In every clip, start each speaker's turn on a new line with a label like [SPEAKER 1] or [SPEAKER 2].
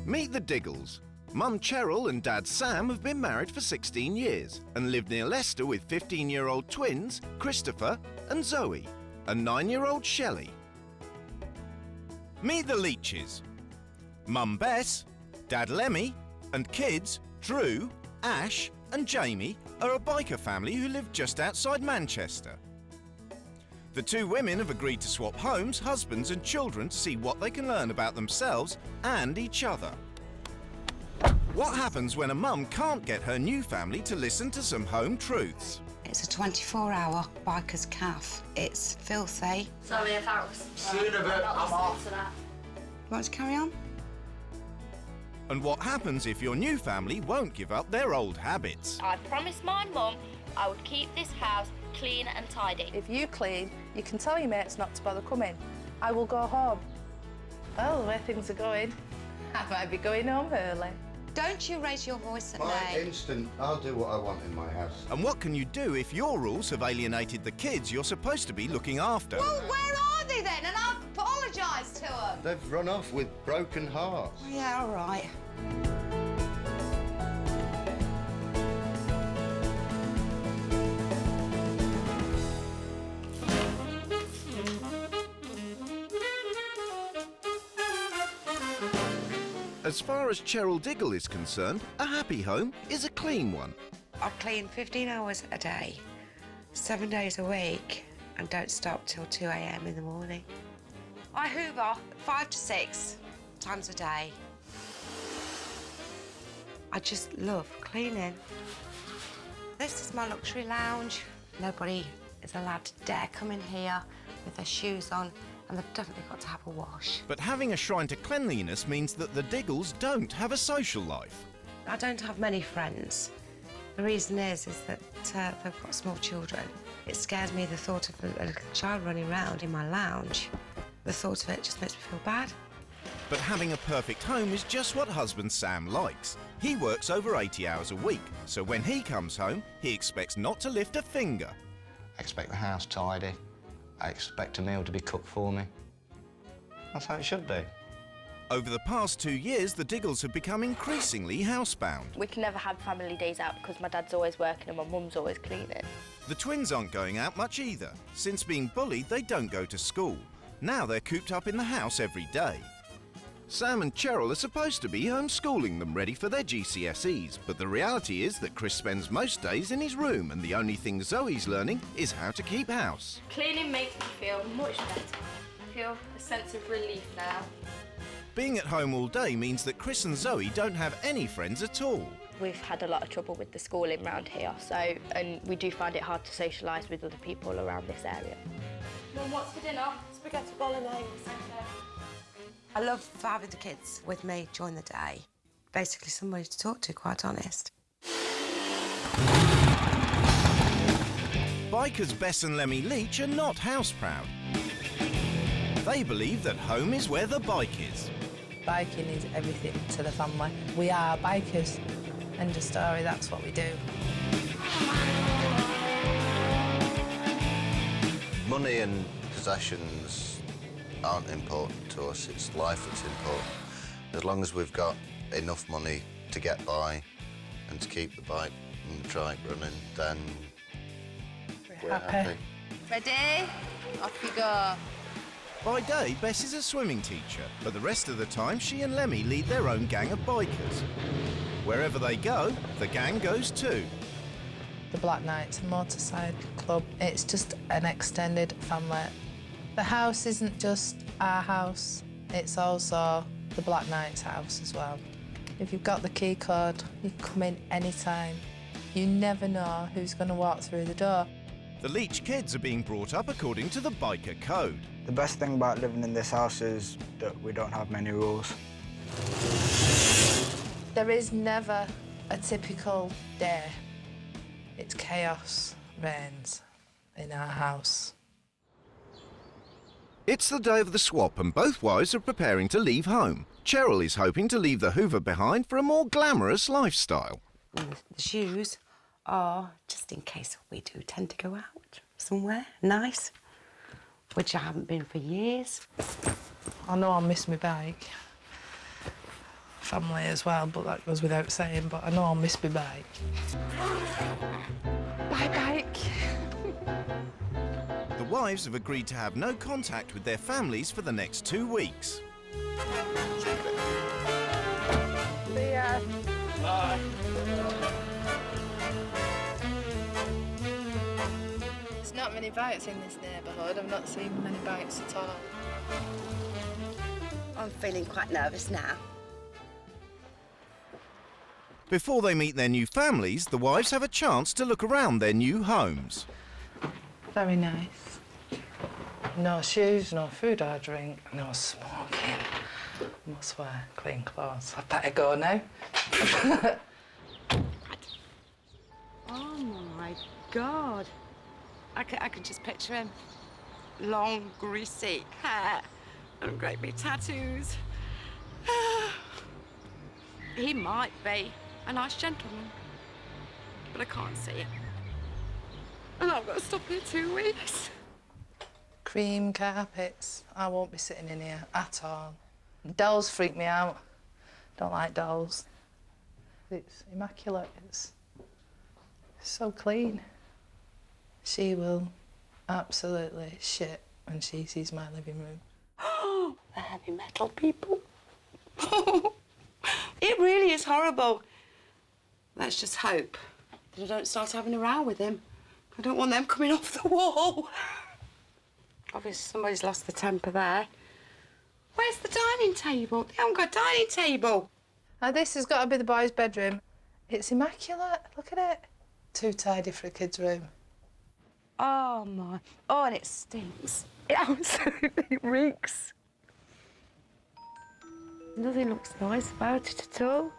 [SPEAKER 1] Meet the Diggles. Mum Cheryl and Dad Sam have been married for 16 years and live near Leicester with 15-year-old twins Christopher and Zoe and 9-year-old Shelley. Meet the Leeches. Mum Bess, Dad Lemmy and kids Drew, Ash and Jamie are a biker family who live just outside Manchester. The two women have agreed to swap homes, husbands and children to see what they can learn about themselves and each other. What happens when a mum can't get her new family to listen to some home truths?
[SPEAKER 2] It's a 24-hour biker's cafe. It's filthy.
[SPEAKER 3] Sorry if that was...
[SPEAKER 4] Soon of it, I'm off.
[SPEAKER 2] You want to carry on?
[SPEAKER 1] And what happens if your new family won't give up their old habits?
[SPEAKER 3] I promised my mum I would keep this house clean and tidy.
[SPEAKER 5] If you clean, you can tell your mates not to bother coming. I will go home. Well, the way things are going, I might be going home early.
[SPEAKER 2] Don't you raise your voice at
[SPEAKER 4] My
[SPEAKER 2] me.
[SPEAKER 4] instant, I'll do what I want in my house.
[SPEAKER 1] And what can you do if your rules have alienated the kids you're supposed to be looking after?
[SPEAKER 2] Well, where are they then? And I've apologised to them.
[SPEAKER 4] They've run off with broken hearts.
[SPEAKER 2] Yeah, all right.
[SPEAKER 1] As far as Cheryl Diggle is concerned, a happy home is a clean one.
[SPEAKER 2] I clean 15 hours a day, 7 days a week, and don't stop till 2 a.m. in the morning. I hoover 5 to 6 times a day. I just love cleaning. This is my luxury lounge. Nobody is allowed to dare come in here with their shoes on, and they've definitely got to have a wash.
[SPEAKER 1] But having a shrine to cleanliness means that the Diggles don't have a social life.
[SPEAKER 2] I don't have many friends. The reason is that they've got small children. It scares me, the thought of a little child running around in my lounge. The thought of it just makes me feel bad.
[SPEAKER 1] But having a perfect home is just what husband Sam likes. He works over 80 hours a week, so when he comes home, he expects not to lift a finger.
[SPEAKER 6] I expect the house tidy. I expect a meal to be cooked for me. That's how it should be.
[SPEAKER 1] Over the past 2 years, the Diggles have become increasingly housebound.
[SPEAKER 3] We can never have family days out because my dad's always working and my mum's always cleaning.
[SPEAKER 1] The twins aren't going out much either. Since being bullied, they don't go to school. Now they're cooped up in the house every day. Sam and Cheryl are supposed to be homeschooling them ready for their GCSEs, but the reality is that Chris spends most days in his room and the only thing Zoe's learning is how to keep house.
[SPEAKER 3] Cleaning makes me feel much better. I feel a sense of relief now.
[SPEAKER 1] Being at home all day means that Chris and Zoe don't have any friends at all.
[SPEAKER 3] We've had a lot of trouble with the schooling around here, and we do find it hard to socialise with other people around this area. Mum, what's for dinner?
[SPEAKER 2] Spaghetti bolognese. I love having the kids with me during the day. Basically somebody to talk to, quite honest.
[SPEAKER 1] Bikers Bess and Lemmy Leech are not house-proud. They believe that home is where the bike is.
[SPEAKER 5] Biking is everything to the family. We are bikers. End of story, that's what we do.
[SPEAKER 4] Money and possessions aren't important to us, it's life that's important. As long as we've got enough money to get by and to keep the bike and the trike running, then we're happy.
[SPEAKER 5] Ready? Off we go.
[SPEAKER 1] By day, Bess is a swimming teacher, but the rest of the time she and Lemmy lead their own gang of bikers. Wherever they go, the gang goes too.
[SPEAKER 5] The Black Knights Motorcycle Club, it's just an extended family. The house isn't just our house, it's also the Black Knight's house as well. If you've got the key code, you can come in any time. You never know who's going to walk through the door.
[SPEAKER 1] The Leech kids are being brought up according to the biker code.
[SPEAKER 7] The best thing about living in this house is that we don't have many rules.
[SPEAKER 5] There is never a typical day. It's chaos reigns in our house.
[SPEAKER 1] It's the day of the swap and both wives are preparing to leave home. Cheryl is hoping to leave the Hoover behind for a more glamorous lifestyle.
[SPEAKER 2] And the shoes are just in case we do tend to go out somewhere nice, which I haven't been for years.
[SPEAKER 5] I know I'll miss my bike. family as well, but that goes without saying, but I know I'll miss my bike.
[SPEAKER 2] Bye, bike.
[SPEAKER 1] The wives have agreed to have no contact with their families for the next 2 weeks.
[SPEAKER 5] See ya. Bye. There's not many bikes in this neighbourhood. I've not seen many bikes at all.
[SPEAKER 2] I'm feeling quite nervous now.
[SPEAKER 1] Before they meet their new families, the wives have a chance to look around their new homes.
[SPEAKER 5] Very nice. No shoes, no food or drink, no smoking. Must wear clean clothes. I'd better go now.
[SPEAKER 2] Oh my God. I can just picture him. Long, greasy hair and great big tattoos. He might be a nice gentleman, but I can't see it. And I've got to stop here 2 weeks.
[SPEAKER 5] Cream carpets. I won't be sitting in here at all. Dolls freak me out. Don't like dolls. It's immaculate. It's so clean. She will absolutely shit when she sees my living room.
[SPEAKER 2] Oh, the heavy metal people. It really is horrible. Let's just hope that I don't start having a row with him. I don't want them coming off the wall. Obviously, somebody's lost the temper there. Where's the dining table? They haven't got a dining table.
[SPEAKER 5] Now, this has got to be the boys' bedroom. It's immaculate. Look at it. Too tidy for a kid's room.
[SPEAKER 2] Oh, my. Oh, and it stinks. It absolutely reeks. Nothing looks nice about it at all.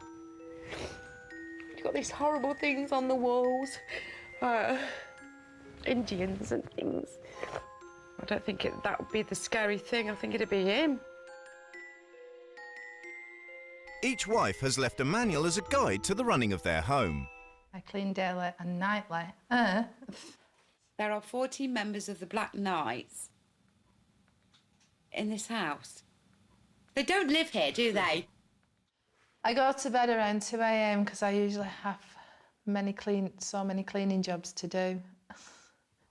[SPEAKER 2] You've got these horrible things on the walls. Indians and things. I don't think that would be the scary thing. I think it'd be him.
[SPEAKER 1] Each wife has left a manual as a guide to the running of their home.
[SPEAKER 5] I clean daily and nightly.
[SPEAKER 8] There are 14 members of the Black Knights in this house. They don't live here, do they?
[SPEAKER 5] I go to bed around 2 a.m. because I usually have so many cleaning jobs to do.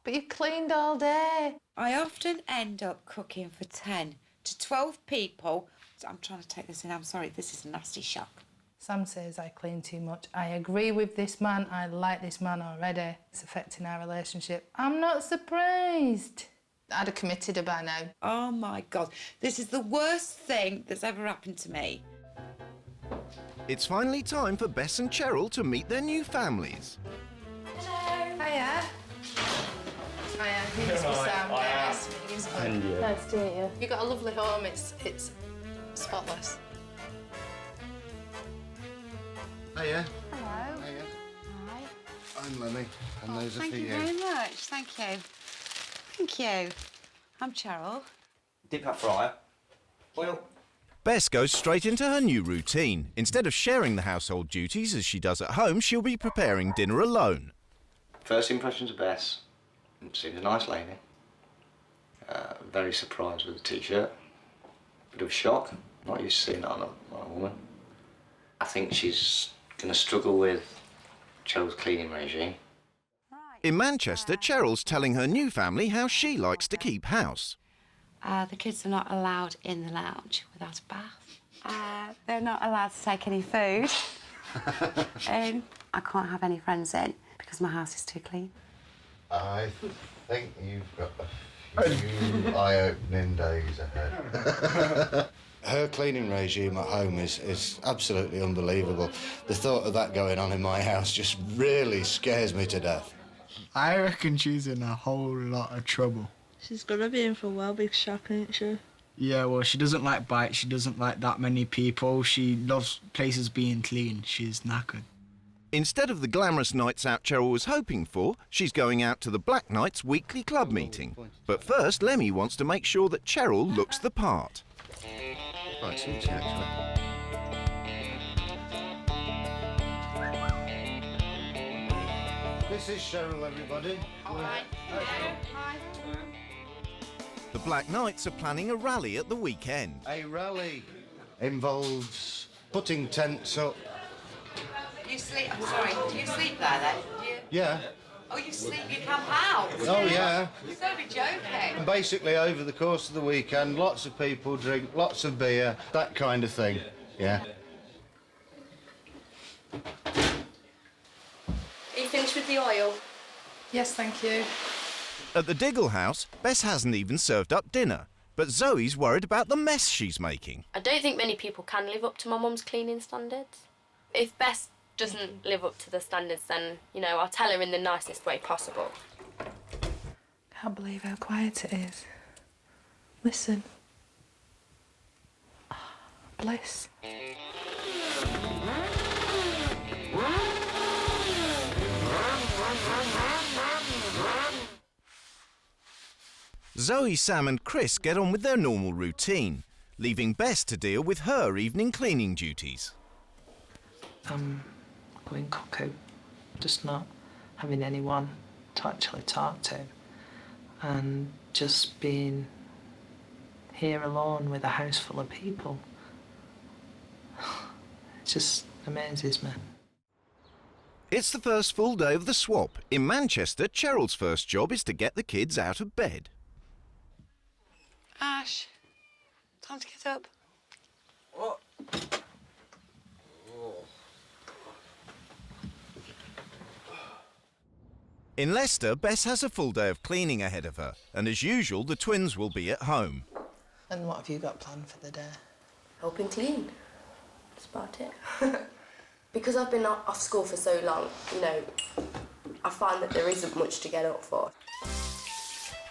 [SPEAKER 5] But you've cleaned all day.
[SPEAKER 8] I often end up cooking for 10 to 12 people. I'm trying to take this in. I'm sorry, this is a nasty shock.
[SPEAKER 5] Sam says I clean too much. I agree with this man. I like this man already. It's affecting our relationship. I'm not surprised. I'd have committed her by now.
[SPEAKER 8] Oh, my God. This is the worst thing that's ever happened to me.
[SPEAKER 1] It's finally time for Bess and Cheryl to meet their new families.
[SPEAKER 5] Hello. Hiya. Hiya. You must be Sam. Nice to meet you.
[SPEAKER 9] And you.
[SPEAKER 5] Nice to meet you. You've got a lovely home. It's spotless.
[SPEAKER 4] Hiya.
[SPEAKER 2] Hello.
[SPEAKER 4] Hiya.
[SPEAKER 2] Hi.
[SPEAKER 4] I'm Lemmy, and those are
[SPEAKER 8] Thank
[SPEAKER 4] for
[SPEAKER 8] you very much. Thank you. Thank you. I'm Cheryl.
[SPEAKER 9] Dip that fryer. Oil.
[SPEAKER 1] Bess goes straight into her new routine. Instead of sharing the household duties as she does at home, she'll be preparing dinner alone.
[SPEAKER 6] First impressions of Bess. Seems a nice lady. Very surprised with the t-shirt. Bit of shock. Not used to seeing that on a woman. I think she's going to struggle with Cheryl's cleaning regime.
[SPEAKER 1] In Manchester, Cheryl's telling her new family how she likes to keep house.
[SPEAKER 2] The kids are not allowed in the lounge without a bath. They're not allowed to take any food. I can't have any friends in because my house is too clean.
[SPEAKER 4] I think you've got a few eye-opening days ahead. Her cleaning regime at home is absolutely unbelievable. The thought of that going on in my house just really scares me to death.
[SPEAKER 10] I reckon she's in a whole lot of trouble.
[SPEAKER 11] She's gonna be in for a while, big shock, ain't she?
[SPEAKER 10] Yeah, well, she doesn't like bites, she doesn't like that many people, she loves places being clean, she's knackered.
[SPEAKER 1] Instead of the glamorous nights out Cheryl was hoping for, she's going out to the Black Knights weekly club meeting. But first, Lemmy wants to make sure that Cheryl looks the part.
[SPEAKER 4] Right, see you actually. This is Cheryl, everybody.
[SPEAKER 2] Hi. Hi.
[SPEAKER 1] The Black Knights are planning a rally at the weekend.
[SPEAKER 4] A rally involves putting tents up.
[SPEAKER 8] You sleep, I'm sorry, do you sleep there then? Do you?
[SPEAKER 4] Yeah.
[SPEAKER 8] Oh, you sleep, you camp out?
[SPEAKER 4] Oh, yeah.
[SPEAKER 8] You've got to be joking.
[SPEAKER 4] And basically, over the course of the weekend, lots of people drink lots of beer, that kind of thing. Yeah.
[SPEAKER 3] Are you finished with the oil?
[SPEAKER 5] Yes, thank you.
[SPEAKER 1] At the Diggle house, Bess hasn't even served up dinner, but Zoe's worried about the mess she's making.
[SPEAKER 3] I don't think many people can live up to my mum's cleaning standards. If Bess doesn't live up to the standards, then, you know, I'll tell her in the nicest way possible.
[SPEAKER 5] Can't believe how quiet it is. Listen. Ah, bliss.
[SPEAKER 1] Zoe, Sam and Chris get on with their normal routine, leaving Bess to deal with her evening cleaning duties.
[SPEAKER 5] I'm going cuckoo, just not having anyone to actually talk to, and just being here alone with a house full of people. It just amazes me.
[SPEAKER 1] It's the first full day of the swap. In Manchester, Cheryl's first job is to get the kids out of bed.
[SPEAKER 2] Ash, time to get up.
[SPEAKER 9] What?
[SPEAKER 1] In Leicester, Bess has a full day of cleaning ahead of her, and as usual, the twins will be at home.
[SPEAKER 5] And what have you got planned for the day?
[SPEAKER 3] Helping clean. That's about it. Because I've been off school for so long, you know, I find that there isn't much to get up for.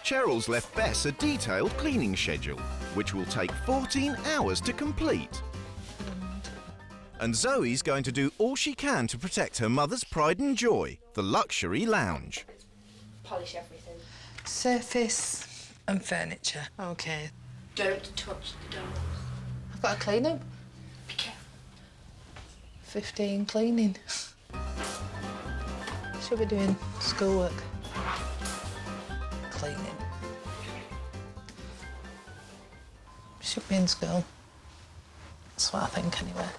[SPEAKER 1] Cheryl's left Bess a detailed cleaning schedule, which will take 14 hours to complete. And Zoe's going to do all she can to protect her mother's pride and joy, the luxury lounge.
[SPEAKER 3] Polish everything.
[SPEAKER 5] Surface and furniture. OK.
[SPEAKER 3] Don't touch the doors.
[SPEAKER 5] I've got to clean them.
[SPEAKER 3] Be careful.
[SPEAKER 5] 15 cleaning. Should be doing schoolwork. Cleaning. Should be in school. That's what I think anyway.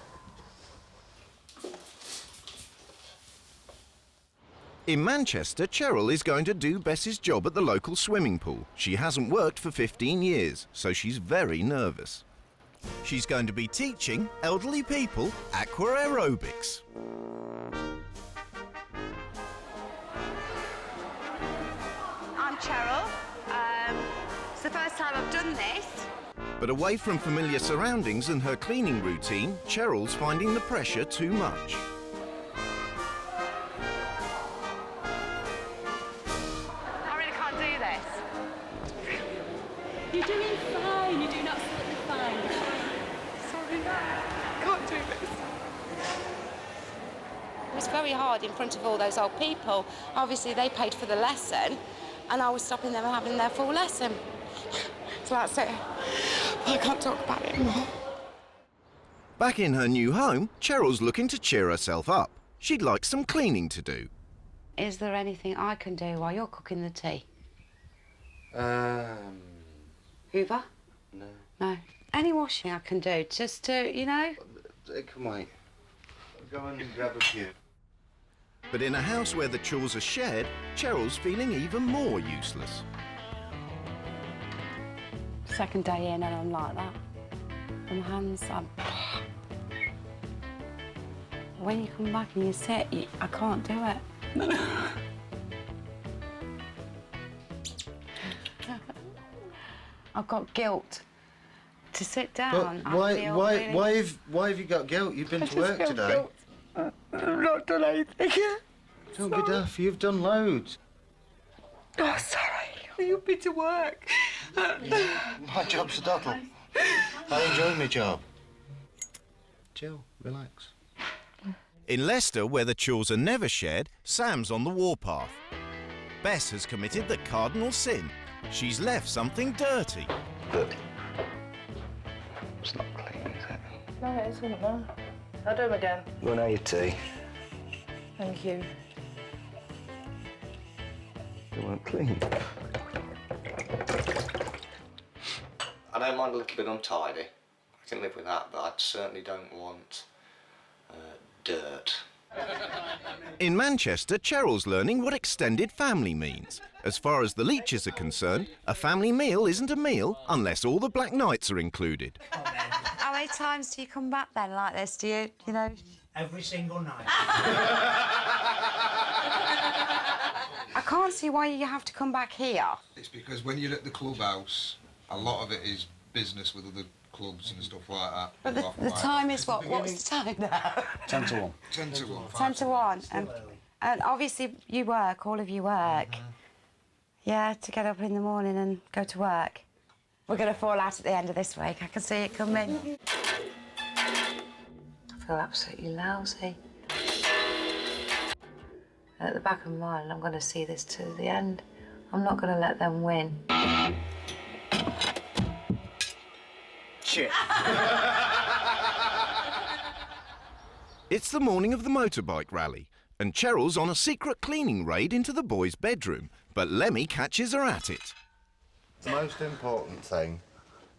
[SPEAKER 1] In Manchester, Cheryl is going to do Bess's job at the local swimming pool. She hasn't worked for 15 years, so she's very nervous. She's going to be teaching elderly people aqua aerobics.
[SPEAKER 8] I'm Cheryl. It's the first time I've done this.
[SPEAKER 1] But away from familiar surroundings and her cleaning routine, Cheryl's finding the pressure too much.
[SPEAKER 8] I really can't do this.
[SPEAKER 12] You're doing fine. You're doing absolutely fine.
[SPEAKER 8] Sorry, I can't do this. It was very hard in front of all those old people. Obviously, they paid for the lesson, and I was stopping them having their full lesson. So that's it. I can't talk about it anymore.
[SPEAKER 1] Back in her new home, Cheryl's looking to cheer herself up. She'd like some cleaning to do.
[SPEAKER 2] Is there anything I can do while you're cooking the tea? Hoover?
[SPEAKER 4] No.
[SPEAKER 2] No. Any washing I can do, just to, you know?
[SPEAKER 4] It can wait. I'll go and grab a few.
[SPEAKER 1] But in a house where the chores are shared, Cheryl's feeling even more useless.
[SPEAKER 2] Second day in and I'm like that. And my hands, when you come back and you sit, I can't do it. I've got guilt to sit down.
[SPEAKER 4] But why have you got guilt? You've been to work today.
[SPEAKER 2] I've not done anything.
[SPEAKER 4] Don't be daft. You've done loads.
[SPEAKER 2] Oh, sorry. You've been to work.
[SPEAKER 4] My job's a doddle. I enjoy my job. Chill, relax.
[SPEAKER 1] In Leicester, where the chores are never shared, Sam's on the warpath. Bess has committed the cardinal sin. She's left something dirty.
[SPEAKER 4] But it's not clean, is it?
[SPEAKER 5] No, it isn't, no. I'll do them again.
[SPEAKER 4] Go and have your tea.
[SPEAKER 5] Thank you.
[SPEAKER 4] They weren't clean.
[SPEAKER 6] I don't mind a little bit untidy. I can live with that, but I certainly don't want Dirt.
[SPEAKER 1] In Manchester, Cheryl's learning what extended family means. As far as the Leeches are concerned, a family meal isn't a meal unless all the black nights are included.
[SPEAKER 2] How many times do you come back then like this? Do you know?
[SPEAKER 13] Every single night.
[SPEAKER 2] I can't see why you have to come back here.
[SPEAKER 14] It's because when you're at the clubhouse, a lot of it is business with other clubs and stuff like that.
[SPEAKER 2] But the time is what? What's the time now?
[SPEAKER 9] 10 to 1.
[SPEAKER 14] 10 to 1.
[SPEAKER 2] 10 to 1. And obviously you work, all of you work. Yeah, to get up in the morning and go to work. We're going to fall out at the end of this week. I can see it coming. I feel absolutely lousy. At the back of my mind, I'm going to see this to the end. I'm not going to let them win.
[SPEAKER 1] Shit. It's the morning of the motorbike rally, and Cheryl's on a secret cleaning raid into the boys' bedroom, but Lemmy catches her at it.
[SPEAKER 4] The most important thing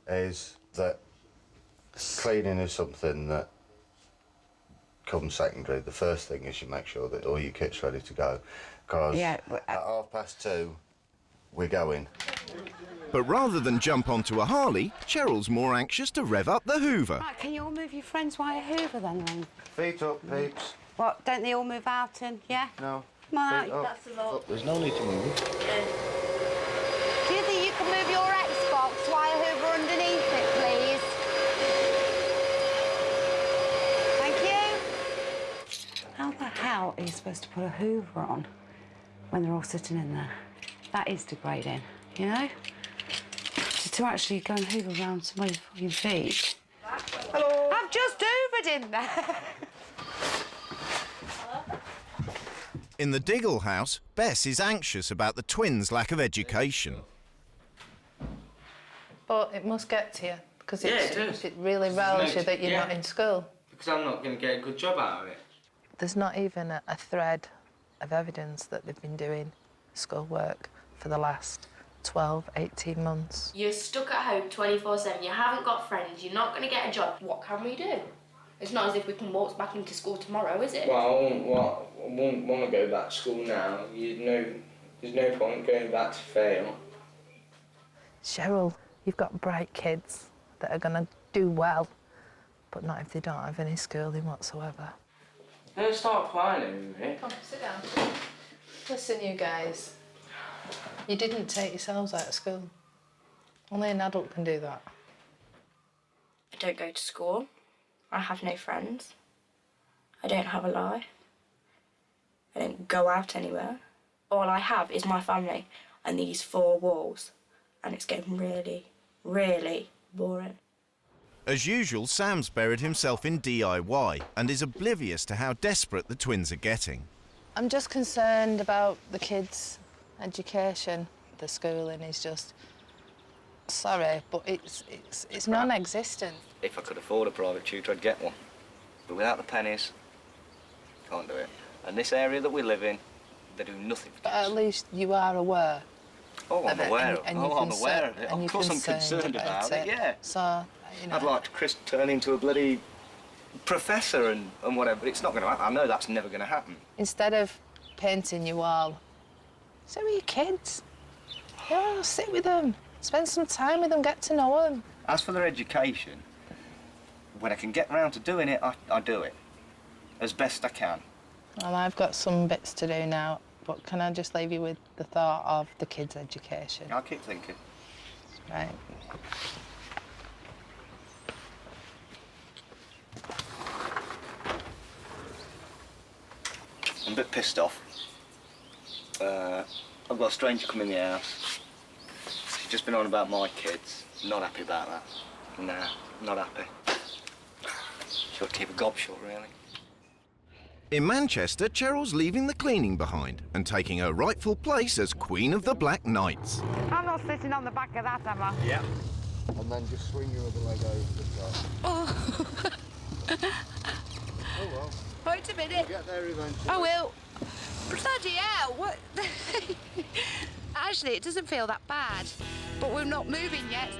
[SPEAKER 4] is that cleaning is something that comes secondary. The first thing is you make sure that all your kit's ready to go, because at 2:30 we're going.
[SPEAKER 1] But rather than jump onto a Harley, Cheryl's more anxious to rev up the Hoover.
[SPEAKER 2] Right, can you all move your friends while Hoover then?
[SPEAKER 4] Feet up, peeps.
[SPEAKER 2] What, don't they all move out and, yeah?
[SPEAKER 4] No.
[SPEAKER 2] Come on
[SPEAKER 4] Feet
[SPEAKER 2] out.
[SPEAKER 4] up.
[SPEAKER 2] That's a lot.
[SPEAKER 4] There's no need to move.
[SPEAKER 2] Do you think you can move your Xbox while Hoover underneath it, please? Thank you. How the hell are you supposed to put a Hoover on when they're all sitting in there? That is degrading, you know? To actually go and hoover around somebody's fucking feet. Hello. I've just hoovered in there.
[SPEAKER 1] In the Diggles house, Bess is anxious about the twins' lack of education.
[SPEAKER 5] But it must get to you, because
[SPEAKER 6] it does.
[SPEAKER 5] it really riles you that you're not in school.
[SPEAKER 6] Because I'm not going to get a good job out of it.
[SPEAKER 5] There's not even a thread of evidence that they've been doing schoolwork for the last 12, 18 months.
[SPEAKER 3] You're stuck at home 24/7, you haven't got friends, you're not going to get a job. What can we do? It's not as if we can walk back into school tomorrow, is it?
[SPEAKER 6] Well, I wouldn't want to go back to school now. There's no point going back to fail.
[SPEAKER 5] Cheryl, you've got bright kids that are going to do well, but not if they don't have any schooling whatsoever.
[SPEAKER 6] Don't start crying, mate.
[SPEAKER 5] Come, sit down. Listen, you guys. You didn't take yourselves out of school. Only an adult can do that.
[SPEAKER 3] I don't go to school. I have no friends. I don't have a life. I don't go out anywhere. All I have is my family and these 4 walls. And it's getting really, really boring.
[SPEAKER 1] As usual, Sam's buried himself in DIY and is oblivious to how desperate the twins are getting.
[SPEAKER 5] I'm just concerned about the kids' education. The schooling is just... Sorry, but it's non-existent.
[SPEAKER 6] If I could afford a private tutor, I'd get one. But without the pennies, can't do it. And this area that we live in, they do nothing for kids.
[SPEAKER 5] But at least you are aware.
[SPEAKER 6] Oh, I'm aware of it.
[SPEAKER 5] I'm
[SPEAKER 6] aware of it. Of course I'm concerned about it, yeah.
[SPEAKER 5] So, you know...
[SPEAKER 6] I'd like Chris to turn into a bloody professor and whatever, but it's not going to happen. I know that's never going to happen.
[SPEAKER 5] Instead of painting your wall, sit with your kids. Yeah, sit with them. Spend some time with them, get to know them.
[SPEAKER 6] As for their education, when I can get round to doing it, I do it. As best I can.
[SPEAKER 5] Well, I've got some bits to do now, but can I just leave you with the thought of the kids' education?
[SPEAKER 6] I'll keep thinking.
[SPEAKER 5] Right.
[SPEAKER 6] I'm a bit pissed off. I've got a stranger come in the house. She's just been on about my kids. Not happy about that. Nah, not happy. She ought to keep a gob shut, really.
[SPEAKER 1] In Manchester, Cheryl's leaving the cleaning behind and taking her rightful place as Queen of the Black Knights.
[SPEAKER 2] I'm not sitting on the back of that, am I?
[SPEAKER 1] Yeah.
[SPEAKER 4] And then just swing your other leg over the top.
[SPEAKER 2] Oh.
[SPEAKER 4] Oh well.
[SPEAKER 2] Wait a minute.
[SPEAKER 4] We'll get there eventually.
[SPEAKER 2] I will. Bloody hell, what? Actually, it doesn't feel that bad, but we're not moving yet.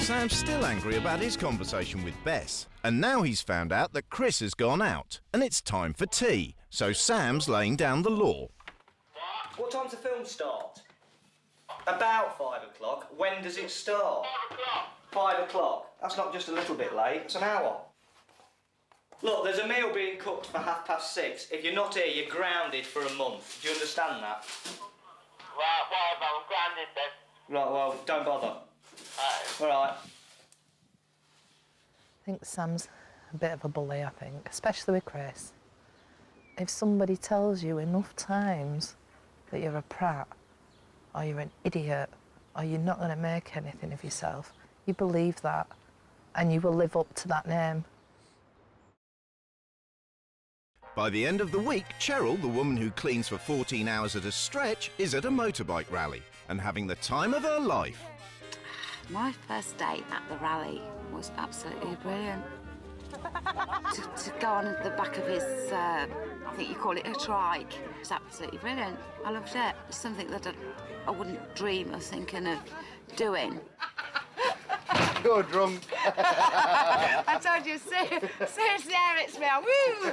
[SPEAKER 1] Sam's still angry about his conversation with Bess. And now he's found out that Chris has gone out and it's time for tea. So Sam's laying down the law.
[SPEAKER 9] What time's the film start? About 5 o'clock. When does it start? 5 o'clock. 5 o'clock? That's not just a little bit late, it's an hour. Look, there's a meal being cooked for 6:30. If you're not here, you're grounded for a month. Do you understand that?
[SPEAKER 13] Right, whatever, I'm grounded then.
[SPEAKER 9] Right, well, don't bother. All right.
[SPEAKER 5] I think Sam's a bit of a bully, I think, especially with Chris. If somebody tells you enough times that you're a prat, or you're an idiot, or you're not going to make anything of yourself, you believe that, and you will live up to that name.
[SPEAKER 1] By the end of the week, Cheryl, the woman who cleans for 14 hours at a stretch, is at a motorbike rally and having the time of her life.
[SPEAKER 8] My first day at the rally was absolutely brilliant. to go on the back of his, I think you call it a trike, it's absolutely brilliant. I loved it. It's something that I wouldn't dream of thinking of doing.
[SPEAKER 4] Go drunk.
[SPEAKER 8] I told you, seriously, it's me. Woo!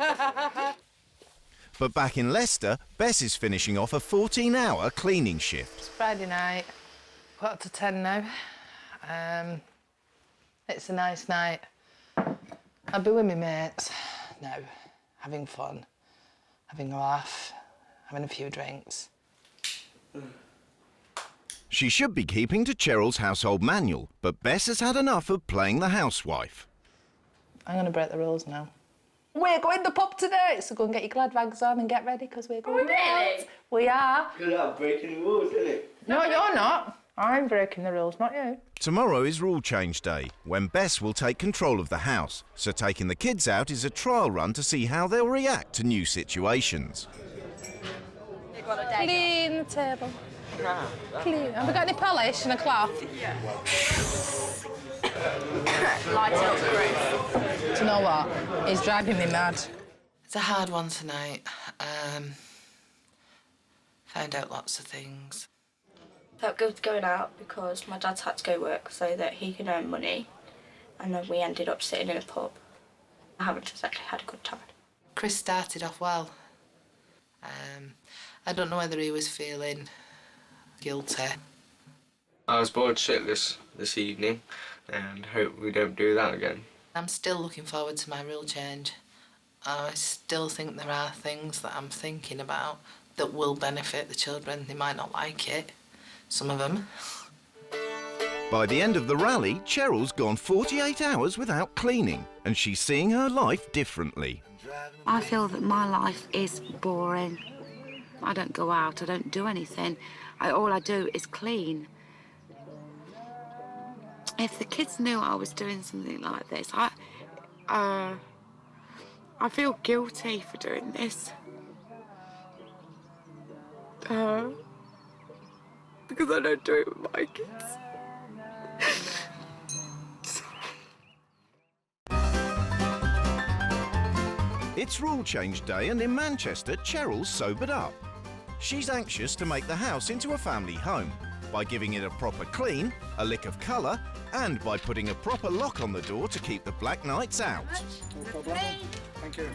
[SPEAKER 1] But back in Leicester, Bess is finishing off a 14-hour cleaning shift.
[SPEAKER 5] It's Friday night, 10:15 now. It's a nice night. I'll be with my mates now, having fun, having a laugh, having a few drinks.
[SPEAKER 1] She should be keeping to Cheryl's household manual, but Bess has had enough of playing the housewife.
[SPEAKER 5] I'm going to break the rules now. We're going to the pub today, so go and get your glad rags on and get ready, because we're going out. We are.
[SPEAKER 6] You're not breaking the rules, isn't it?
[SPEAKER 5] No, you're not. I'm breaking the rules, not you.
[SPEAKER 1] Tomorrow is rule change day, when Bess will take control of the house, so taking the kids out is a trial run to see how they'll react to new situations.
[SPEAKER 5] Clean the table. Clean. Have we got any polish and a cloth?
[SPEAKER 12] Yeah.
[SPEAKER 5] Light it up, Chris. Do you know what? He's driving me mad. It's a hard one tonight. Found out lots of things.
[SPEAKER 3] Felt good going out because my dad's had to go work so that he can earn money, and then we ended up sitting in a pub. I haven't exactly had a good time.
[SPEAKER 5] Chris started off well. I don't know whether he was feeling guilty.
[SPEAKER 15] I was bored shitless this evening and hope we don't do that again.
[SPEAKER 5] I'm still looking forward to my rule change. I still think there are things that I'm thinking about that will benefit the children. They might not like it, some of them.
[SPEAKER 1] By the end of the rally, Cheryl's gone 48 hours without cleaning, and she's seeing her life differently.
[SPEAKER 8] I feel that my life is boring. I don't go out, I don't do anything. All I do is clean. If the kids knew I was doing something like this, I feel guilty for doing this. Because I don't do it with my kids.
[SPEAKER 1] It's rule change day, and in Manchester, Cheryl's sobered up. She's anxious to make the house into a family home by giving it a proper clean, a lick of colour, and by putting a proper lock on the door to keep the black nights out.
[SPEAKER 7] No problem. Thank you.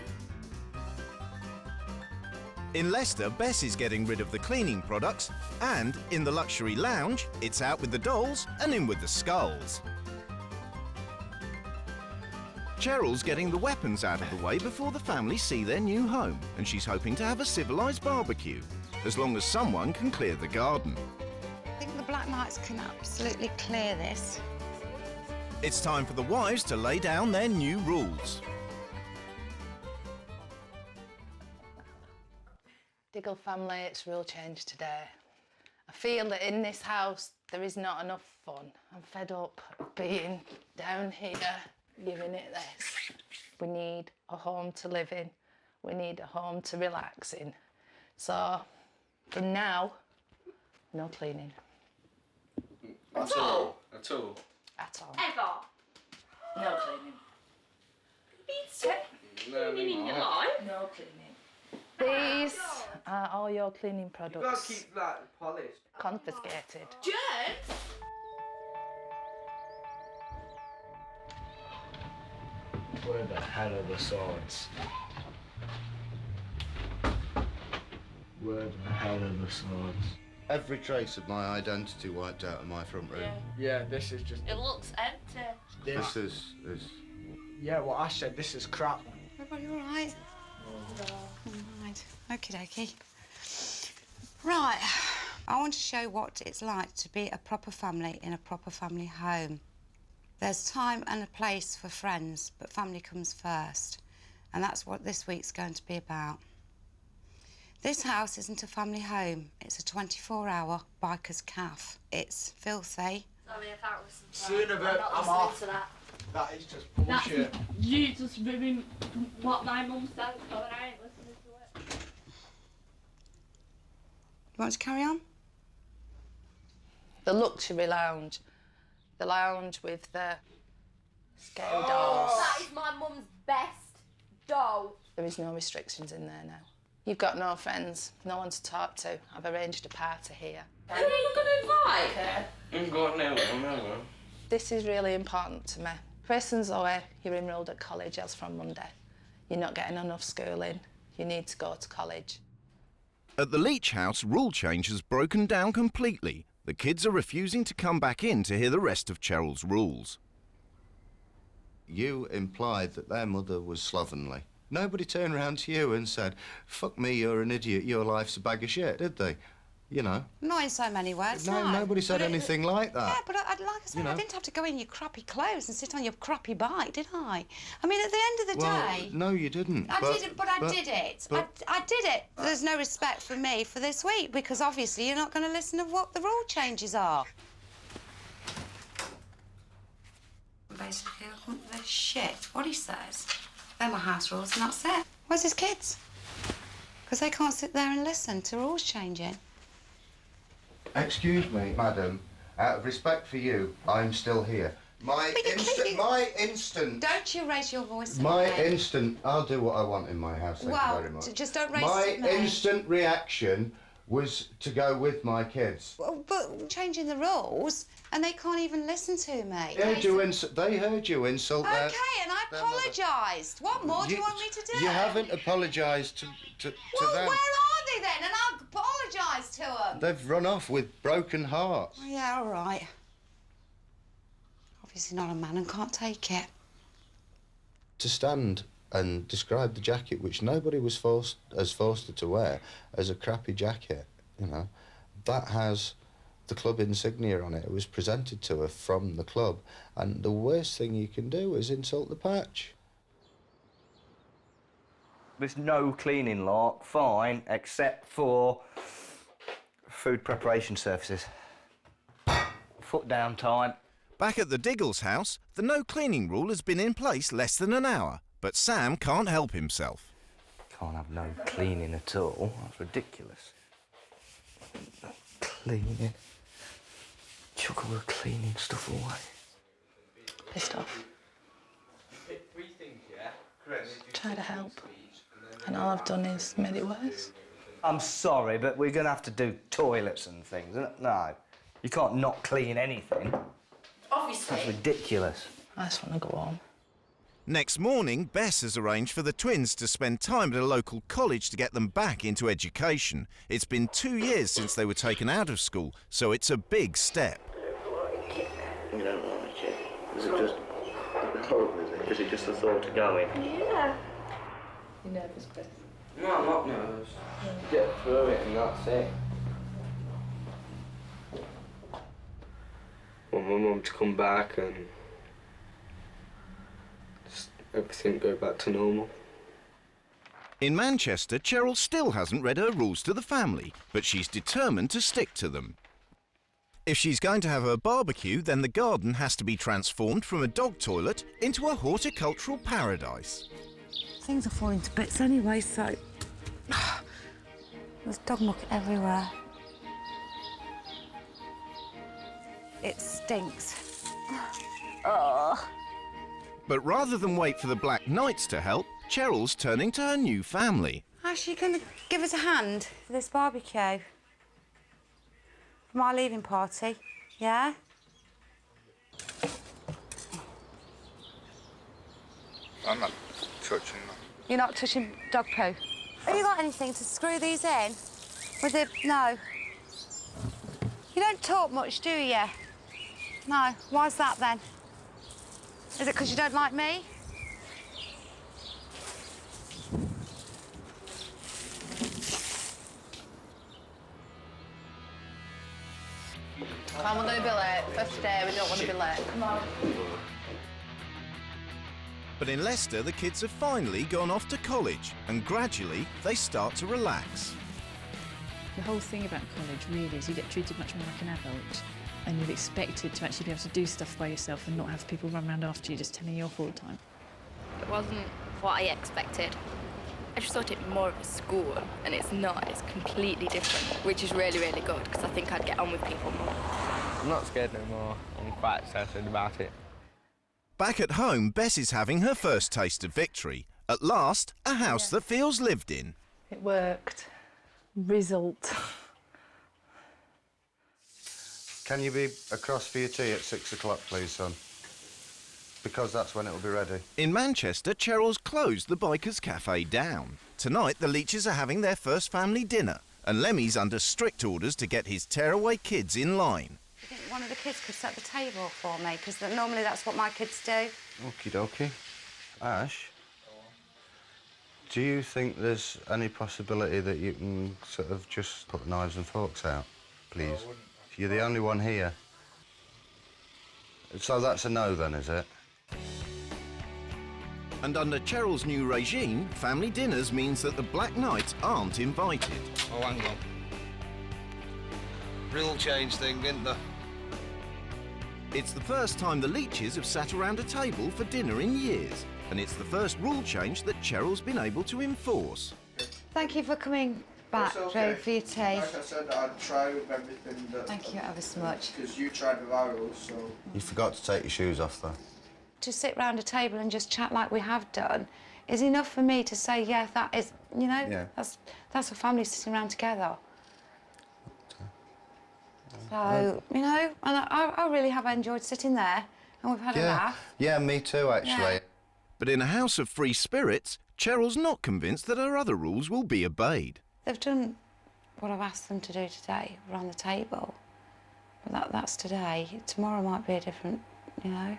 [SPEAKER 1] In Leicester, Bess is getting rid of the cleaning products, and in the luxury lounge, it's out with the dolls and in with the skulls. Cheryl's getting the weapons out of the way before the family see their new home, and she's hoping to have a civilised barbecue, as long as someone can clear the garden.
[SPEAKER 2] I think the Black Knights can absolutely clear this.
[SPEAKER 1] It's time for the wives to lay down their new rules.
[SPEAKER 5] Diggle family, it's rule change today. I feel that in this house there is not enough fun. I'm fed up of being down here, giving it this. We need a home to live in. We need a home to relax in. So, from now, no cleaning.
[SPEAKER 15] At all? At all?
[SPEAKER 5] At all.
[SPEAKER 12] Ever?
[SPEAKER 5] No cleaning.
[SPEAKER 12] Been so cleaning in your life?
[SPEAKER 5] No cleaning. These are all your cleaning products.
[SPEAKER 15] You've got to keep that polished.
[SPEAKER 5] Confiscated.
[SPEAKER 12] Jen?
[SPEAKER 10] Where the hell are the swords? Where the hell are the swords?
[SPEAKER 4] Every trace of my identity wiped out of my front room.
[SPEAKER 10] Yeah, this is just...
[SPEAKER 12] It looks empty.
[SPEAKER 4] This is...
[SPEAKER 10] Yeah, well, Ash said this is crap.
[SPEAKER 2] Everybody all right? All right. Okie dokie. Right. I want to show what it's like to be a proper family in a proper family home. There's time and a place for friends, but family comes first. And that's what this week's going to be about. This house isn't a family home. It's a 24-hour biker's cafe. It's filthy.
[SPEAKER 12] Sorry if that was
[SPEAKER 10] Soon of it, I'm off. That is just bullshit.
[SPEAKER 12] You just ripping what my mum said, so I ain't listening to it.
[SPEAKER 2] You want to carry on?
[SPEAKER 5] The luxury lounge. The lounge with the scary dolls.
[SPEAKER 12] That is my mum's best doll.
[SPEAKER 5] There is no restrictions in there now. You've got no friends, no one to talk to. I've arranged a party here.
[SPEAKER 12] Who are you going to invite?
[SPEAKER 15] I've got no one.
[SPEAKER 5] This is really important to me. Chris and Zoe, you're enrolled at college as from Monday. You're not getting enough schooling. You need to go to college.
[SPEAKER 1] At the Leech house, rule change has broken down completely. The kids are refusing to come back in to hear the rest of Cheryl's rules.
[SPEAKER 4] You implied that their mother was slovenly. Nobody turned around to you and said, "Fuck me, you're an idiot, your life's a bag of shit," did they? You know.
[SPEAKER 2] Not in so many words,
[SPEAKER 4] No, nobody said anything like that.
[SPEAKER 2] Yeah, but like I said, I didn't have to go in your crappy clothes and sit on your crappy bike, did I? I mean, at the end of the day...
[SPEAKER 4] No, you didn't.
[SPEAKER 2] I did it. I did it. There's no respect for me for this week because obviously you're not going to listen to what the rule changes are. Basically, I want their shit. What he says. They're my house rules and that's it. Where's his kids? Because they can't sit there and listen to rules changing.
[SPEAKER 4] Excuse me, madam. Out of respect for you, I'm still here. My instant...
[SPEAKER 2] Don't you raise your voice at
[SPEAKER 4] My
[SPEAKER 2] me.
[SPEAKER 4] instant... I'll do what I want in my house, thank you very much.
[SPEAKER 2] Just don't raise
[SPEAKER 4] My
[SPEAKER 2] it at me.
[SPEAKER 4] instant reaction was to go with my kids.
[SPEAKER 2] Well, but changing the rules, and they can't even listen to me.
[SPEAKER 4] They heard you insult their...
[SPEAKER 2] OK, and I apologised. What more do you want me to do?
[SPEAKER 4] You haven't apologised to them.
[SPEAKER 2] Well, where are they then? And I'll apologise to them.
[SPEAKER 4] They've run off with broken hearts.
[SPEAKER 2] Oh, yeah, all right. Obviously not a man and can't take it.
[SPEAKER 4] To stand and describe the jacket, which nobody was forced her to wear, as a crappy jacket, you know, that has the club insignia on it. It was presented to her from the club, and the worst thing you can do is insult the patch.
[SPEAKER 9] There's no cleaning lot, fine, except for food preparation services. Foot down time.
[SPEAKER 1] Back at the Diggles house, the no cleaning rule has been in place less than an hour, but Sam can't help himself.
[SPEAKER 9] Can't have no cleaning at all. That's ridiculous. Cleaning. Chuck all the cleaning stuff away.
[SPEAKER 5] Pissed off. Try to help. And all I've done is made it worse.
[SPEAKER 9] I'm sorry, but we're going to have to do toilets and things. No, you can't not clean anything.
[SPEAKER 12] Obviously.
[SPEAKER 9] That's ridiculous.
[SPEAKER 5] I just want to go home.
[SPEAKER 1] Next morning, Bess has arranged for the twins to spend time at a local college to get them back into education. It's been 2 years since they were taken out of school, so it's a big step.
[SPEAKER 6] You don't like it? Is it just horrible, is it? Is it just the thought of going?
[SPEAKER 12] Yeah.
[SPEAKER 5] You nervous, Chris?
[SPEAKER 15] No, I'm not nervous. Get through it and that's it. I want my mum to come back and just everything go back to normal.
[SPEAKER 1] In Manchester, Cheryl still hasn't read her rules to the family, but she's determined to stick to them. If she's going to have her barbecue, then the garden has to be transformed from a dog toilet into a horticultural paradise.
[SPEAKER 2] Things are falling to bits anyway, so... There's dog muck everywhere. It stinks. Oh.
[SPEAKER 1] But rather than wait for the Black Knights to help, Cheryl's turning to her new family.
[SPEAKER 2] Ash, you going to give us a hand for this barbecue? For my leaving party, yeah?
[SPEAKER 14] I'm not touching them.
[SPEAKER 8] You're not touching dog poo? Have you got anything to screw these in? With it? No. You don't talk much, do you? No. Why's that then? Is it because you don't like me?
[SPEAKER 5] Come on, we're going to be late. First day, we don't want to be late. Come on.
[SPEAKER 1] But in Leicester, the kids have finally gone off to college, and gradually they start to relax.
[SPEAKER 16] The whole thing about college really is you get treated much more like an adult, and you're expected to actually be able to do stuff by yourself and not have people run around after you just telling you off all the time.
[SPEAKER 3] It wasn't what I expected. I just thought it'd be more of a school, and it's not. It's completely different, which is really, really good, because I think I'd get on with people more.
[SPEAKER 15] I'm not scared no more. I'm quite excited about it.
[SPEAKER 1] Back at home, Bess is having her first taste of victory. At last, a house that feels lived in.
[SPEAKER 5] It worked. Result.
[SPEAKER 4] Can you be across for your tea at 6 o'clock, please, son? Because that's when it'll be ready.
[SPEAKER 1] In Manchester, Cheryl's closed the Bikers Cafe down. Tonight, the Leeches are having their first family dinner, and Lemmy's under strict orders to get his tearaway kids in line.
[SPEAKER 8] I think one of the kids could set the table for me, because normally that's what my kids do.
[SPEAKER 4] Okie dokie. Ash, do you think there's any possibility that you can sort of just put knives and forks out, please? You're the only one here. So that's a no then, is it?
[SPEAKER 1] And under Cheryl's new regime, family dinners means that the Black Knights aren't invited.
[SPEAKER 14] Oh, hang on. Rule change thing, isn't there?
[SPEAKER 1] It's the first time the Leeches have sat around a table for dinner in years, and it's the first rule change that Cheryl's been able to enforce.
[SPEAKER 8] Thank you for coming back, Joe, for your tea.
[SPEAKER 17] Like I said, I'd try with everything that...
[SPEAKER 8] Thank you ever so much.
[SPEAKER 17] Because you tried with ours, so...
[SPEAKER 4] You forgot to take your shoes off, though.
[SPEAKER 8] To sit round a table and just chat like we have done is enough for me to say, yeah, that is, you know,
[SPEAKER 4] Yeah.
[SPEAKER 8] that's a family sitting around together. So, you know, and I really have enjoyed sitting there, and we've had a laugh.
[SPEAKER 4] Yeah, me too, actually.
[SPEAKER 8] Yeah.
[SPEAKER 1] But in a house of free spirits, Cheryl's not convinced that her other rules will be obeyed.
[SPEAKER 8] They've done what I've asked them to do today, around the table. But that's today. Tomorrow might be a different, you know.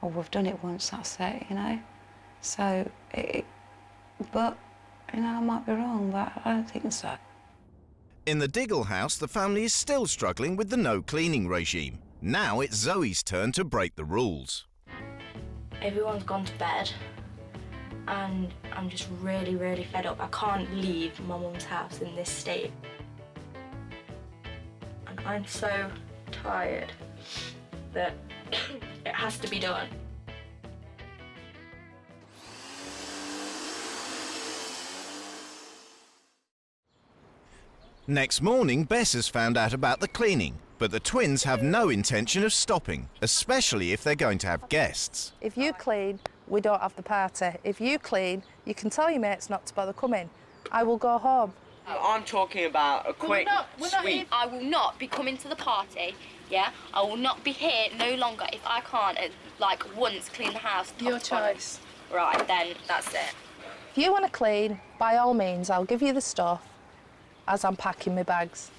[SPEAKER 8] Or we've done it once, that's it, you know. So, but, you know, I might be wrong, but I don't think so.
[SPEAKER 1] In the Diggle house, the family is still struggling with the no cleaning regime. Now it's Zoe's turn to break the rules.
[SPEAKER 3] Everyone's gone to bed, and I'm just really, really fed up. I can't leave my mum's house in this state. And I'm so tired that it has to be done.
[SPEAKER 1] Next morning, Bess has found out about the cleaning, but the twins have no intention of stopping, especially if they're going to have guests.
[SPEAKER 5] If you clean, we don't have the party. If you clean, you can tell your mates not to bother coming. I will go home.
[SPEAKER 15] I'm talking about a quick sweep.
[SPEAKER 3] I will not be coming to the party, yeah? I will not be here no longer if I can't, like, once clean the house.
[SPEAKER 5] Your choice.
[SPEAKER 3] Right, then, that's it.
[SPEAKER 5] If you want to clean, by all means, I'll give you the stuff as I'm packing my bags.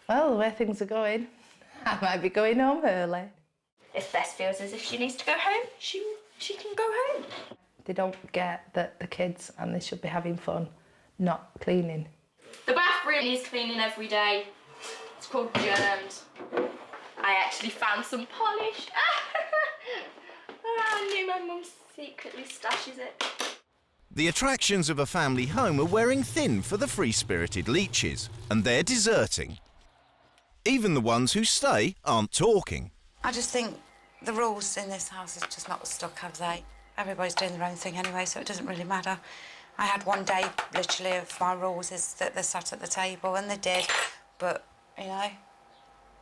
[SPEAKER 5] Well, the way things are going, I might be going home early.
[SPEAKER 3] If Bess feels as if she needs to go home, she can go home.
[SPEAKER 5] They don't get that the kids and they should be having fun, not cleaning.
[SPEAKER 3] The bathroom needs cleaning every day. It's called germs. I actually found some polish. I knew my mum secretly stashes it.
[SPEAKER 1] The attractions of a family home are wearing thin for the free-spirited Leeches, and they're deserting. Even the ones who stay aren't talking.
[SPEAKER 2] I just think the rules in this house is just not stuck, have they? Everybody's doing their own thing anyway, so it doesn't really matter. I had one day, literally, of my rules is that they sat at the table, and they did, but, you know,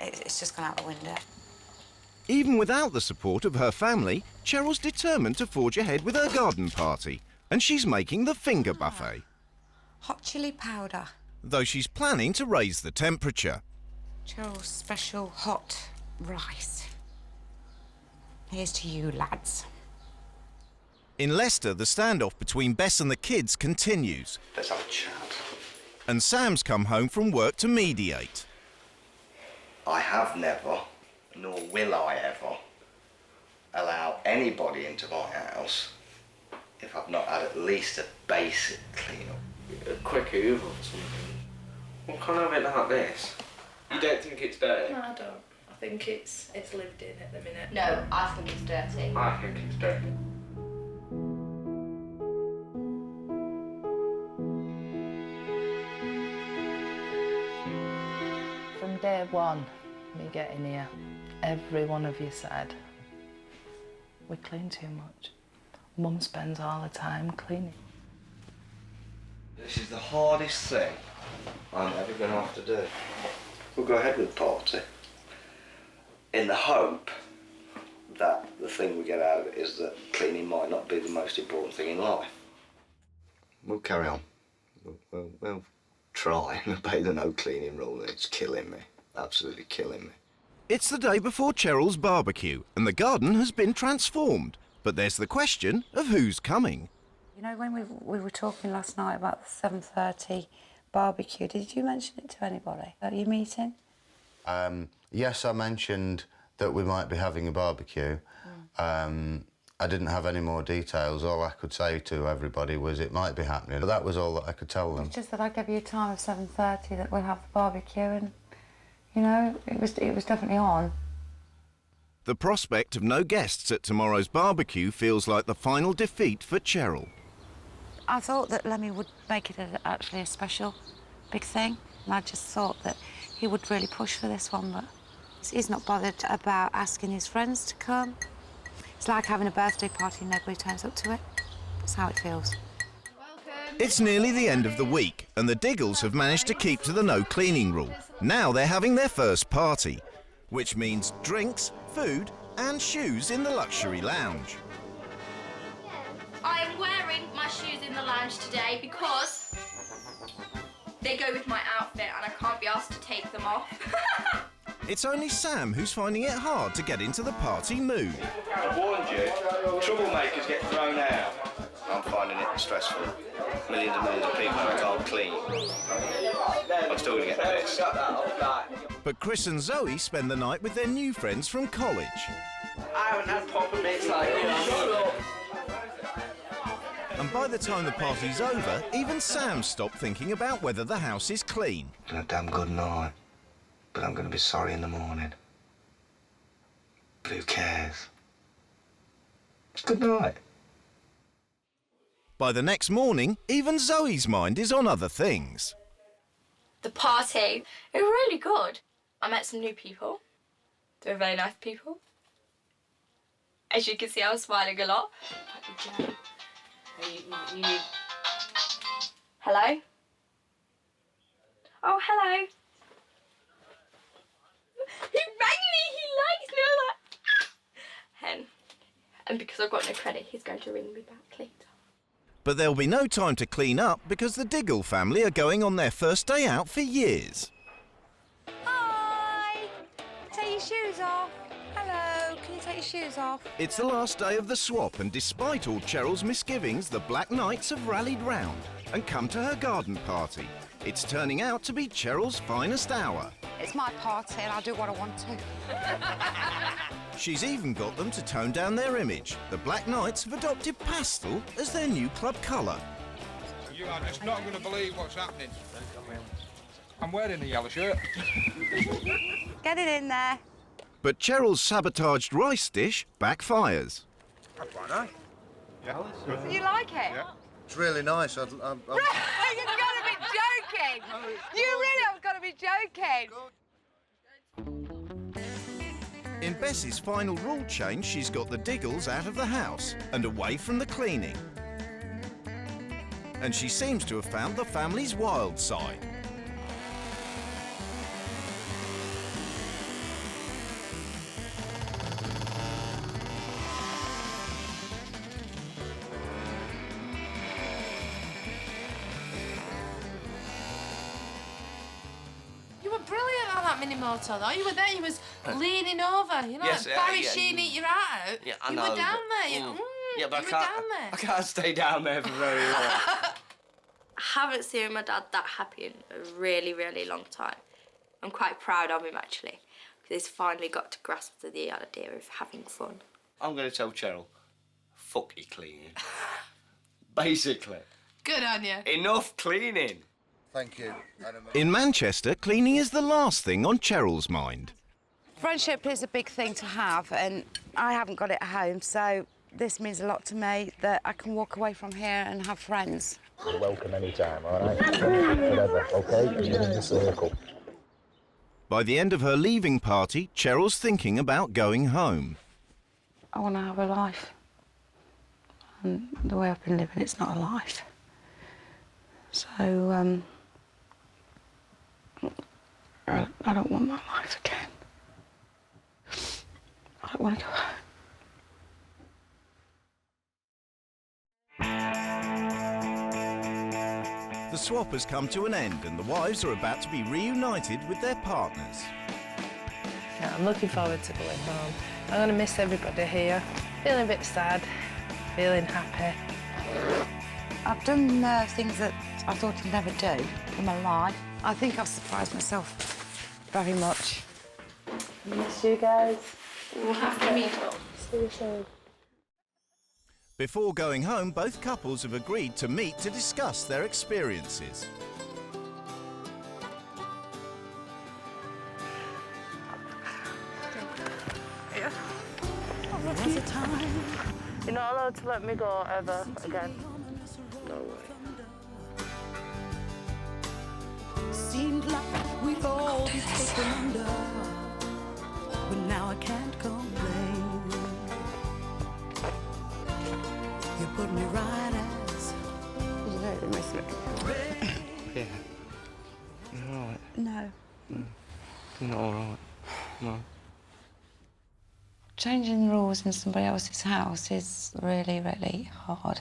[SPEAKER 2] it's just gone out the window.
[SPEAKER 1] Even without the support of her family, Cheryl's determined to forge ahead with her garden party, and she's making the finger buffet.
[SPEAKER 2] Hot chilli powder.
[SPEAKER 1] Though she's planning to raise the temperature.
[SPEAKER 2] Cheryl's special hot rice.
[SPEAKER 8] Here's to you, lads.
[SPEAKER 1] In Leicester, the standoff between Bess and the kids continues.
[SPEAKER 6] Let's have a chat.
[SPEAKER 1] And Sam's come home from work to mediate.
[SPEAKER 6] I have never, nor will I ever, allow anybody into my house if I've not had at least a basic clean-up.
[SPEAKER 15] A quick hoover or something. What kind of it like this? You don't think it's dirty?
[SPEAKER 12] No, I don't. I think it's lived in at the minute.
[SPEAKER 3] No, I think it's dirty.
[SPEAKER 15] I think it's dirty.
[SPEAKER 5] From day one, me getting here, every one of you said, we clean too much. Mum spends all the time cleaning.
[SPEAKER 6] This is the hardest thing I'm ever going to have to do. We'll go ahead with the party, in the hope that the thing we get out of it is that cleaning might not be the most important thing in life. We'll carry on. We'll try and obey the no cleaning rule. It's killing me, absolutely killing me.
[SPEAKER 1] It's the day before Cheryl's barbecue, and the garden has been transformed. But there's the question of who's coming.
[SPEAKER 2] You know, when we were talking last night about the 7:30 barbecue, did you mention it to anybody at your meeting?
[SPEAKER 4] Yes, I mentioned that we might be having a barbecue. I didn't have any more details. All I could say to everybody was it might be happening. But that was all that I could tell them.
[SPEAKER 2] It's just that I gave you a time of 7:30 that we'll have the barbecue, and you know, it was definitely on.
[SPEAKER 1] The prospect of no guests at tomorrow's barbecue feels like the final defeat for Cheryl.
[SPEAKER 2] I thought that Lemmy would make it actually a special big thing, and I just thought that he would really push for this one, but he's not bothered about asking his friends to come. It's like having a birthday party and nobody turns up to it. That's how it feels.
[SPEAKER 1] It's nearly the end of the week, and the Diggles have managed to keep to the no cleaning rule. Now they're having their first party, which means drinks, food and shoes in the luxury lounge.
[SPEAKER 3] I am wearing my shoes in the lounge today because they go with my outfit and I can't be asked to take them off.
[SPEAKER 1] It's only Sam who's finding it hard to get into the party mood.
[SPEAKER 9] I warned you, troublemakers get thrown out.
[SPEAKER 6] I'm finding it stressful. Millions and millions of people who can't clean. I'm still going to get pissed.
[SPEAKER 1] But Chris and Zoe spend the night with their new friends from college.
[SPEAKER 15] I haven't had proper mates like you. Shut up.
[SPEAKER 1] And by the time the party's over, even Sam stopped thinking about whether the house is clean.
[SPEAKER 6] It's been a damn good night, but I'm going to be sorry in the morning. But who cares? It's good night.
[SPEAKER 1] By the next morning, even Zoe's mind is on other things.
[SPEAKER 3] The party, it was really good. I met some new people. They were very nice people. As you can see, I was smiling a lot. Hello? Oh, hello. He rang me, he likes me, I'm like... And because I've got no credit, he's going to ring me back later.
[SPEAKER 1] But there'll be no time to clean up because the Diggle family are going on their first day out for years.
[SPEAKER 2] Hi! Take your shoes off. Hello, can you take your shoes off?
[SPEAKER 1] It's the last day of the swap, and despite all Cheryl's misgivings, the Black Knights have rallied round and come to her garden party. It's turning out to be Cheryl's finest hour.
[SPEAKER 8] It's my party and I'll do what I want to.
[SPEAKER 1] She's even got them to tone down their image. The Black Knights have adopted pastel as their new club colour.
[SPEAKER 14] You are just not going to believe what's happening. I'm wearing a yellow shirt.
[SPEAKER 2] Get it in there.
[SPEAKER 1] But Cheryl's sabotaged rice dish backfires.
[SPEAKER 14] That's quite nice. Yeah.
[SPEAKER 8] You like it?
[SPEAKER 14] Yeah.
[SPEAKER 4] It's really nice.
[SPEAKER 8] You've got to be joking! You really have got to be joking!
[SPEAKER 1] In Bess's final rule change, she's got the Diggles out of the house and away from the cleaning. And she seems to have found the family's wild side.
[SPEAKER 8] You were brilliant at that
[SPEAKER 5] that mini motor, though. You were there, you was leaning over, you know,
[SPEAKER 15] Yes,
[SPEAKER 5] like Barry
[SPEAKER 15] yeah,
[SPEAKER 5] Sheen eat your heart out.
[SPEAKER 15] Yeah, I
[SPEAKER 5] you
[SPEAKER 15] know,
[SPEAKER 5] were down
[SPEAKER 15] but-
[SPEAKER 5] there.
[SPEAKER 15] Yeah, but
[SPEAKER 5] you were down there.
[SPEAKER 15] I can't stay down there for very long.
[SPEAKER 3] I haven't seen my dad that happy in a really, really long time. I'm quite proud of him, actually, because he's finally got to grasp the idea of having fun.
[SPEAKER 15] I'm going to tell Cheryl, fuck your cleaning. Basically.
[SPEAKER 5] Good on you.
[SPEAKER 15] Enough cleaning.
[SPEAKER 4] Thank you.
[SPEAKER 1] In Manchester, cleaning is the last thing on Cheryl's mind.
[SPEAKER 8] Friendship is a big thing to have, and I haven't got it at home, so this means a lot to me that I can walk away from here and have friends.
[SPEAKER 18] You're welcome anytime, all right? Forever, OK? You're in the circle.
[SPEAKER 1] By the end of her leaving party, Cheryl's thinking about going home.
[SPEAKER 2] I want to have a life. And the way I've been living, it's not a life. So, I don't want that life again. I don't want to go home.
[SPEAKER 1] The swap has come to an end and the wives are about to be reunited with their partners.
[SPEAKER 5] Yeah, I'm looking forward to going home. I'm going to miss everybody here. Feeling a bit sad, feeling happy.
[SPEAKER 2] I've done things that I thought I'd never do in my life. I think I've surprised myself very much.
[SPEAKER 5] Miss you guys.
[SPEAKER 3] We'll have to meet up.
[SPEAKER 5] See you soon.
[SPEAKER 1] Before going home, both couples have agreed to meet to discuss their experiences.
[SPEAKER 5] You're not allowed to let me go ever again.
[SPEAKER 15] No way.
[SPEAKER 19] Seemed like we'd all be taken under, but now I can't complain. You put me right as
[SPEAKER 2] You don't miss me.
[SPEAKER 15] Yeah. You're all right.
[SPEAKER 2] No.
[SPEAKER 15] You're not all right. No.
[SPEAKER 2] Changing rules in somebody else's house is really, really hard.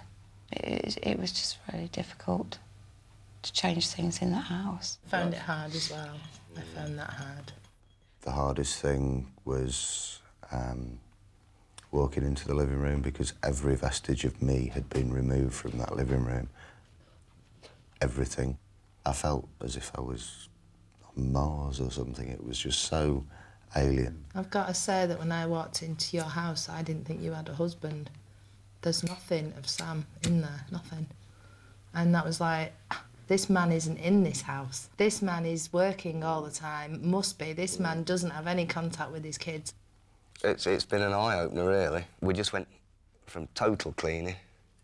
[SPEAKER 2] It was just really difficult to change things in that house.
[SPEAKER 5] I found it hard as well. I found that hard.
[SPEAKER 4] The hardest thing was walking into the living room because every vestige of me had been removed from that living room. Everything. I felt as if I was on Mars or something. It was just so alien.
[SPEAKER 5] I've got to say that when I walked into your house, I didn't think you had a husband. There's nothing of Sam in there, nothing. And that was like, this man isn't in this house. This man is working all the time, must be. This man doesn't have any contact with his kids.
[SPEAKER 15] It's been an eye-opener, really. We just went from total cleaning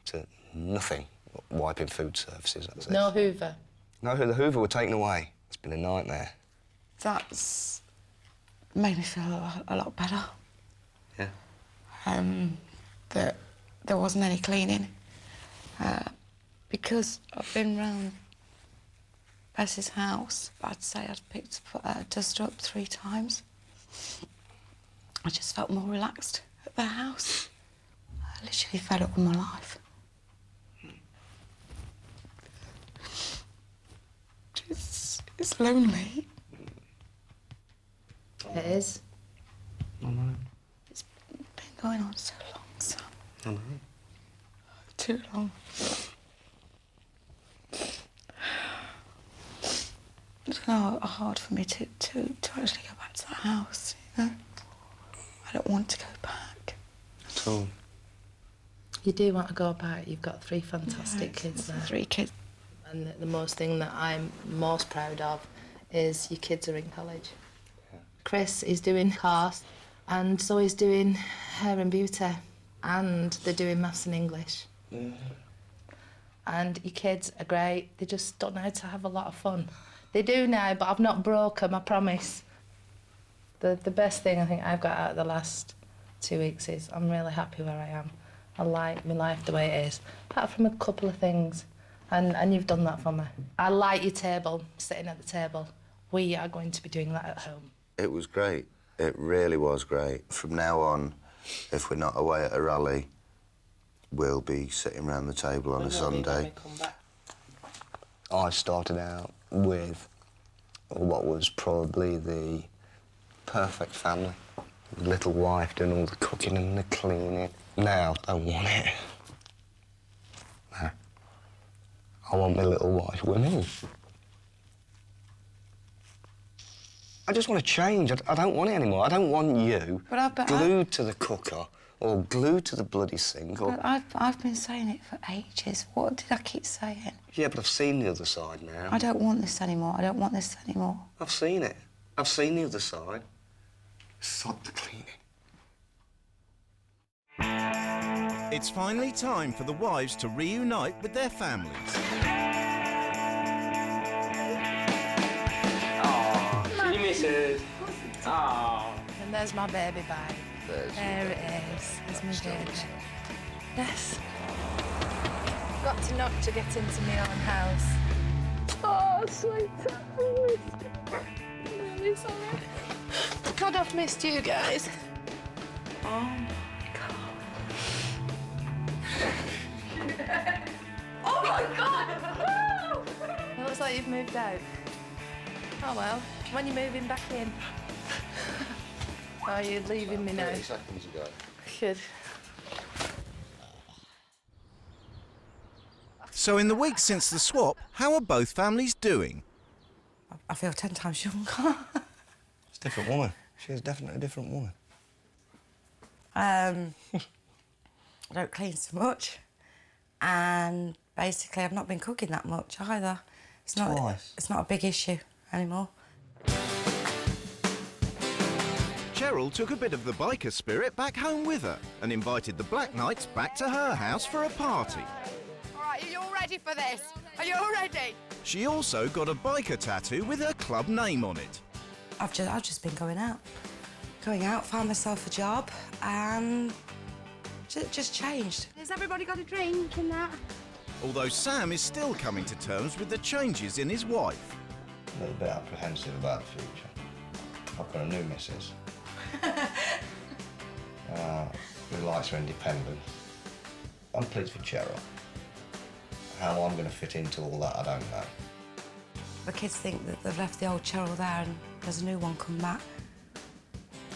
[SPEAKER 15] to nothing, wiping food surfaces, that's it.
[SPEAKER 5] No Hoover?
[SPEAKER 15] No, the Hoover were taken away. It's been a nightmare.
[SPEAKER 2] That's made me feel a lot better.
[SPEAKER 15] Yeah.
[SPEAKER 2] That there wasn't any cleaning. Because I've been round Bess's house, I'd say I'd picked dust up 3 times. I just felt more relaxed at their house. I literally fed up with my life. It's lonely.
[SPEAKER 5] It is.
[SPEAKER 15] I know.
[SPEAKER 2] It's been going on so long, Sam.
[SPEAKER 15] I know.
[SPEAKER 2] Too long. It's hard for me to actually go back to that house, you know? I don't want to go back.
[SPEAKER 15] At all.
[SPEAKER 5] You do want to go back. You've got 3 fantastic kids there.
[SPEAKER 2] 3 kids.
[SPEAKER 5] And the most thing that I'm most proud of is your kids are in college.
[SPEAKER 15] Yeah.
[SPEAKER 5] Chris is doing course, and so he's doing hair and beauty, and they're doing maths and English.
[SPEAKER 15] Yeah.
[SPEAKER 5] And your kids are great. They just don't know how to have a lot of fun. They do now, but I've not broke them, I promise. The best thing I think I've got out of the last 2 weeks is I'm really happy where I am. I like my life the way it is, apart from a couple of things. And you've done that for me. I like your table, sitting at the table. We are going to be doing that at home.
[SPEAKER 4] It was great. It really was great. From now on, if we're not away at a rally, we'll be sitting around the table on a Sunday.
[SPEAKER 15] I started out with what was probably the perfect family. Little wife doing all the cooking and the cleaning. Now, I don't want it. No. I want my little wife with me. I just want to change. I don't want it anymore. I don't want you glued to the cooker or glued to the bloody sink or...
[SPEAKER 2] But I've been saying it for ages. What did I keep saying?
[SPEAKER 15] Yeah, but I've seen the other side now.
[SPEAKER 2] I don't want this anymore. I don't want this anymore.
[SPEAKER 15] I've seen it. I've seen the other side. Sod the cleaning.
[SPEAKER 1] It's finally time for the wives to reunite with their families.
[SPEAKER 9] You miss it. Oh.
[SPEAKER 5] And there's my baby bag. There it is. There's my baby. Yes. Got to knock to get into my own house. Oh, sweetheart. I'm really sorry. God, I've missed you guys.
[SPEAKER 2] Oh, my God.
[SPEAKER 5] Oh, my God! It looks like you've moved out. Oh, well. When you're moving back in? Oh, you're leaving me now?
[SPEAKER 4] 30 seconds ago.
[SPEAKER 5] Good.
[SPEAKER 1] So in the weeks since the swap, how are both families doing?
[SPEAKER 2] I feel 10 times younger.
[SPEAKER 15] It's a different woman. She is definitely a different woman.
[SPEAKER 2] I don't clean so much. And basically, I've not been cooking that much either. It's not a big issue anymore.
[SPEAKER 1] Cheryl took a bit of the biker spirit back home with her and invited the Black Knights back to her house for a party.
[SPEAKER 20] All right, are you all ready for this? Are you all ready?
[SPEAKER 1] She also got a biker tattoo with her club name on it.
[SPEAKER 2] I've just been going out. Going out, found myself a job, and just changed.
[SPEAKER 20] Has everybody got a drink and that?
[SPEAKER 1] Although Sam is still coming to terms with the changes in his wife.
[SPEAKER 15] A little bit apprehensive about the future. I've got a new missus. Who likes her independence. I'm pleased for Cheryl. How I'm going to fit into all that, I don't know.
[SPEAKER 2] The kids think that they've left the old Cheryl there and there's a new one come back.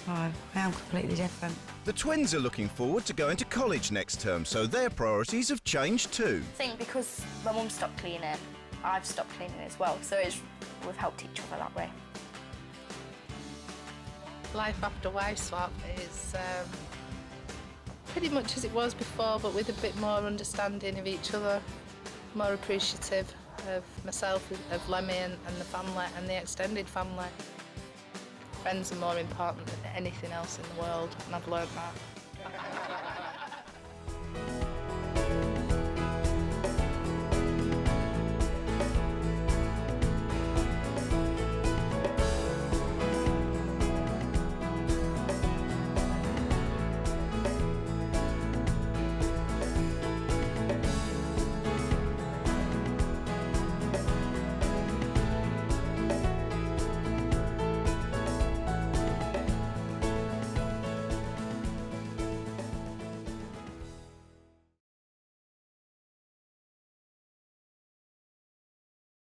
[SPEAKER 2] Oh, I am completely different.
[SPEAKER 1] The twins are looking forward to going to college next term, so their priorities have changed too.
[SPEAKER 3] I think because my mum stopped cleaning, I've stopped cleaning as well, so we've helped each other that way.
[SPEAKER 5] Life after wife swap is pretty much as it was before, but with a bit more understanding of each other, more appreciative of myself, of Lemmy and the family and the extended family. Friends are more important than anything else in the world, and I've learned that.